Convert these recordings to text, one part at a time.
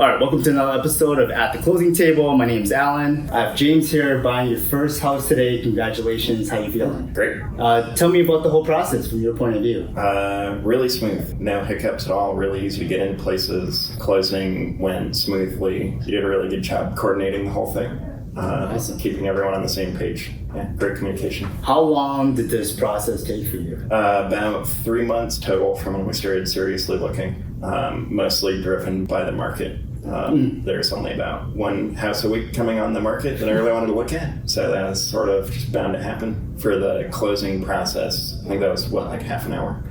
All right, welcome to another episode of At the Closing Table. My name's Alan. I have James here buying your first house today. Congratulations. How you feeling? Great. Tell me about the whole process from your point of view. Really smooth. No hiccups at all. Really easy to get into places. Closing went smoothly. You did a really good job coordinating the whole thing. Awesome. Keeping everyone on the same page. Yeah, great communication. How long did this process take for you? About 3 months total from when we started seriously looking. Mostly driven by the market. There's only about one house a week coming on the market that I really wanted to look at. So that was sort of just bound to happen. For the closing process, I think that was, like half an hour?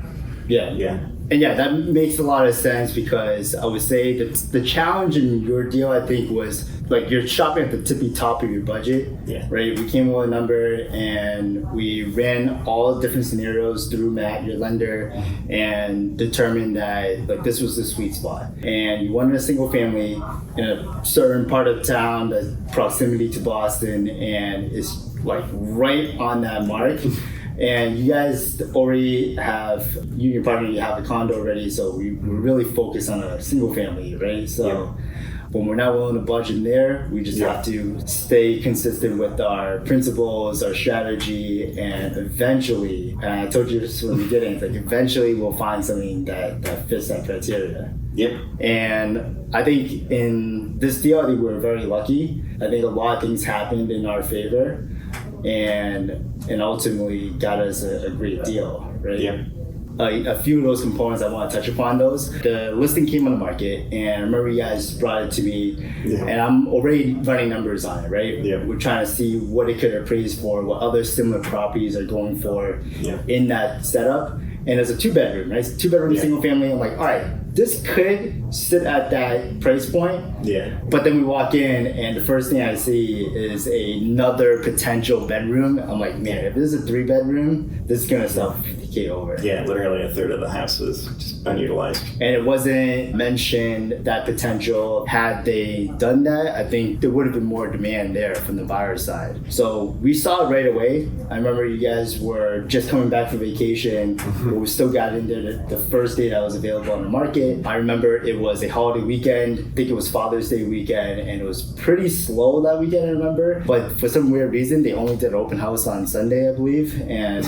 Yeah. And yeah, that makes a lot of sense because I would say that the challenge in your deal, I think, was like you're shopping at the tippy top of your budget, right? We came up with a number and we ran all different scenarios through Matt, your lender, and determined that like this was the sweet spot. And you wanted a single family in a certain part of town, the proximity to Boston, and it's like right on that mark. And you guys already have, you and your partner, you have a condo already, so we're really focused on a single family, right? So when we're not willing to budget there, we just have to stay consistent with our principles, our strategy, and eventually, and I told you this from the beginning, like eventually we'll find something that fits that criteria. Yep. And I think in this deal, I think we were very lucky. I think a lot of things happened in our favor and ultimately got us a great deal, right? Yeah. A few of those components I want to touch upon those. The listing came on the market and I remember you guys brought it to me and I'm already running numbers on it, right? Yeah. We're trying to see what it could appraise for, what other similar properties are going for in that setup. And it's a 2-bedroom, right? 2-bedroom single family. I'm like, all right, this could sit at that price point. Yeah. But then we walk in and the first thing I see is another potential bedroom. I'm like, man, if this is a 3-bedroom, this is gonna sell 50K over. Yeah, literally a third of the house is just unutilized. And it wasn't mentioned that potential. Had they done that, I think there would have been more demand there from the buyer side. So we saw it right away. I remember you guys were just coming back from vacation, but we still got in there the first day that was available on the market. I remember it was a holiday weekend. I think it was Father's Day weekend, and it was pretty slow that weekend, I remember. But for some weird reason, they only did an open house on Sunday, I believe. And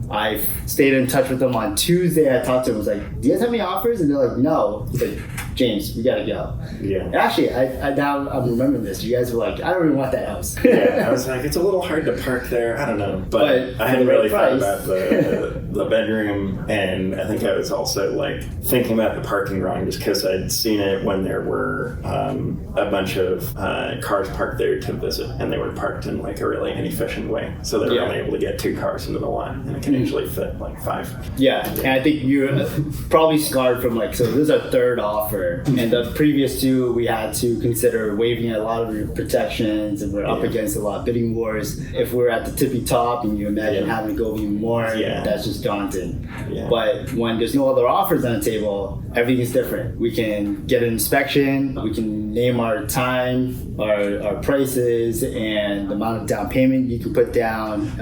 I stayed in touch with them on Tuesday. I talked to them. I was like, do you guys have any offers? And they're like, no. It's like, James, we gotta go. Yeah. Actually, I'm remembering this. You guys were like, I don't really want that house. I was like, it's a little hard to park there. I don't know. But I hadn't really thought about the bedroom. And I think I was also like thinking about the parking wrong just because I'd seen it when there were a bunch of cars parked there to visit. And they were parked in like a really inefficient way. So they were only able to get 2 cars into the lot. And it can usually fit like 5. Yeah. And I think you're probably scarred from like, so this is our third offer. And the previous 2, we had to consider waiving a lot of your protections and we're up against a lot of bidding wars. If we're at the tippy top and you imagine having to go even more, that's just daunting. Yeah. But when there's no other offers on the table, everything's different. We can get an inspection, we can name our time, our prices, and the amount of down payment you can put down.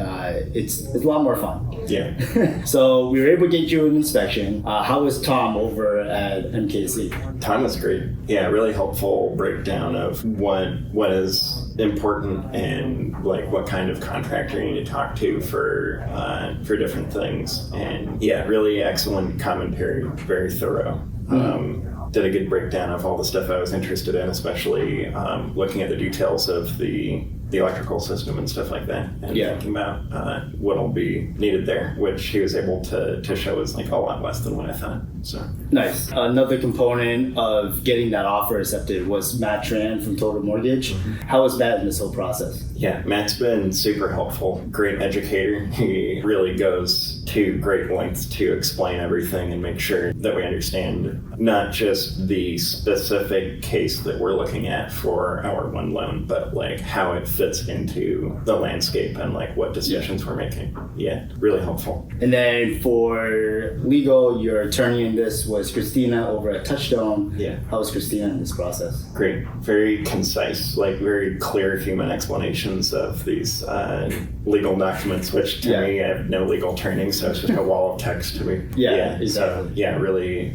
It's a lot more fun. Yeah. So we were able to get you an inspection. How was Tom over at MKC? Tom was great. Yeah, really helpful breakdown of what is important and like what kind of contractor you need to talk to for different things. And yeah, really excellent commentary, very thorough. Did a good breakdown of all the stuff I was interested in, especially looking at the details of the electrical system and stuff like that, and thinking about what'll be needed there, which he was able to show us like a lot less than what I thought. So nice. Another component of getting that offer accepted was Matt Tran from Total Mortgage. How was Matt in this whole process? Yeah, Matt's been super helpful, great educator. He really goes to great lengths to explain everything and make sure that we understand not just the specific case that we're looking at for our one loan, but like how it fits into the landscape and like what decisions we're making. Yeah, really helpful. And then for legal, your attorney in this was Christina over at Touchstone. Yeah. How was Christina in this process? Great. Very concise, like very clear human explanations of these legal documents, which to me, I have no legal training, so it's just a wall of text to me. Yeah, exactly. So, yeah, really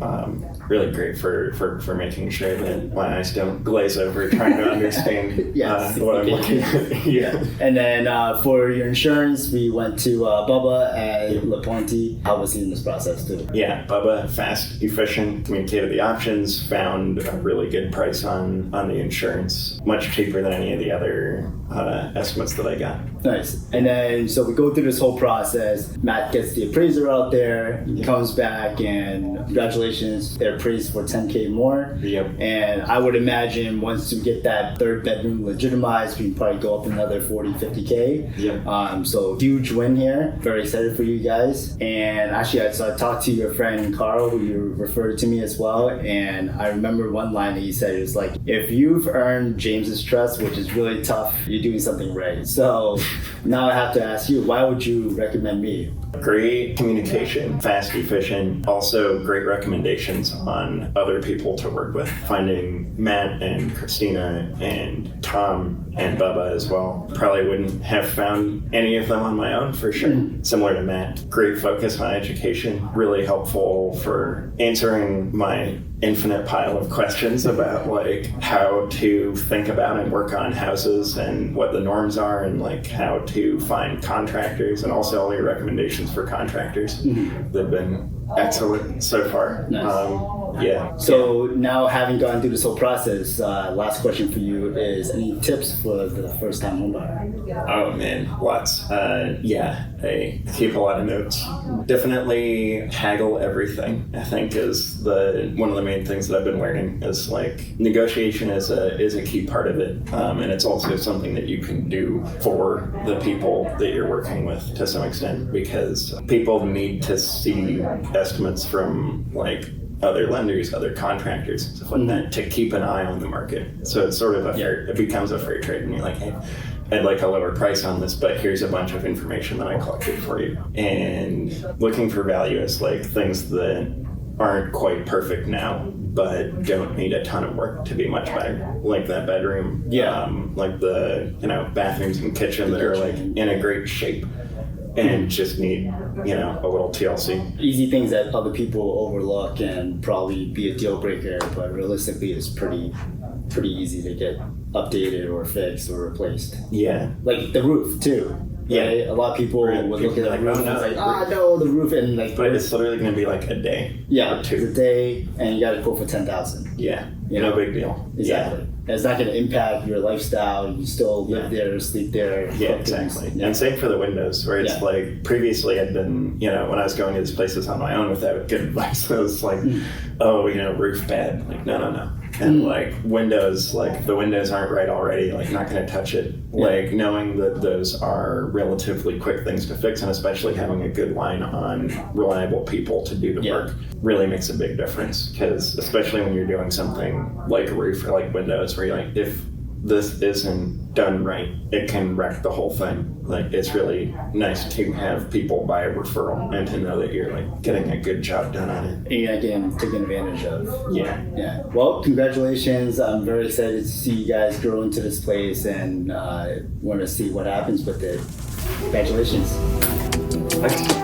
really great for making sure that my eyes don't glaze over trying to understand what I'm looking at. Yeah. And then for your insurance, we went to Bubba at La Pointe. How was he in this process too? Yeah, Bubba, fast, efficient, communicated the options, found a really good price on the insurance, much cheaper than any of the other estimates that I got. Nice. And then, so we go through this whole process. Matt gets the appraiser out there, he comes back, and congratulations, they're appraised for $10K more. Yep. And I would imagine once we get that third bedroom legitimized, we can probably go up another 40, 50K. Yep. So huge win here. Very excited for you guys. And actually, so I talked to your friend Carl, who you referred to me as well. And I remember one line that he said, it was like, if you've earned James's trust, which is really tough, you're doing something right. So now I have to ask you, why would you recommend me? Great communication, fast, efficient, also great recommendations on other people to work with. Finding Matt and Christina and Tom and Bubba as well. Probably wouldn't have found any of them on my own for sure. Similar to Matt, great focus on education, really helpful for answering my infinite pile of questions about like how to think about and work on houses and what the norms are and like how to find contractors, and also all your recommendations for contractors. They've been excellent so far. Nice. Yeah. So now, having gone through this whole process, last question for you is, any tips for the first time home buyer? Oh man, lots. I keep a lot of notes. Definitely haggle everything, I think, is one of the main things that I've been learning. Is like negotiation is a key part of it, and it's also something that you can do for the people that you're working with to some extent, because people need to see estimates from like other lenders, other contractors, stuff like that, to keep an eye on the market. So it's sort of it becomes a fair trade, and you're like, hey, I'd like a lower price on this, but here's a bunch of information that I collected for you. And looking for value is like things that aren't quite perfect now, but don't need a ton of work to be much better. Like that bedroom, like the bathrooms and kitchen that are like in a great shape and just need a little TLC. Easy things that other people overlook and probably be a deal breaker, but realistically it's pretty easy to get updated or fixed or replaced. Yeah. Like the roof too. Yeah. Right? A lot of people would look at the roof and it's like, no, the roof, and like. But it's literally going to be like a day. Yeah, or two. It's a day, and you got to quote for $10,000. Yeah. No big deal. Exactly. Yeah. And it's not going to impact your lifestyle. You still live there, sleep there. Yeah, exactly. And same for the windows, where it's like previously I'd been, when I was going to these places on my own without good advice, I was like, roof bad. Like, no. And like windows, like the windows aren't right already, like not going to touch it. Like knowing that those are relatively quick things to fix, and especially having a good line on reliable people to do the work really makes a big difference. Because especially when you're doing something like a roof or like windows, where you're like, if this isn't done right, it can wreck the whole thing. Like it's really nice to have people by a referral and to know that you're like getting a good job done on it. And again, taking advantage of. Yeah. Well, congratulations. I'm very excited to see you guys grow into this place, and want to see what happens with it. Congratulations. Thanks.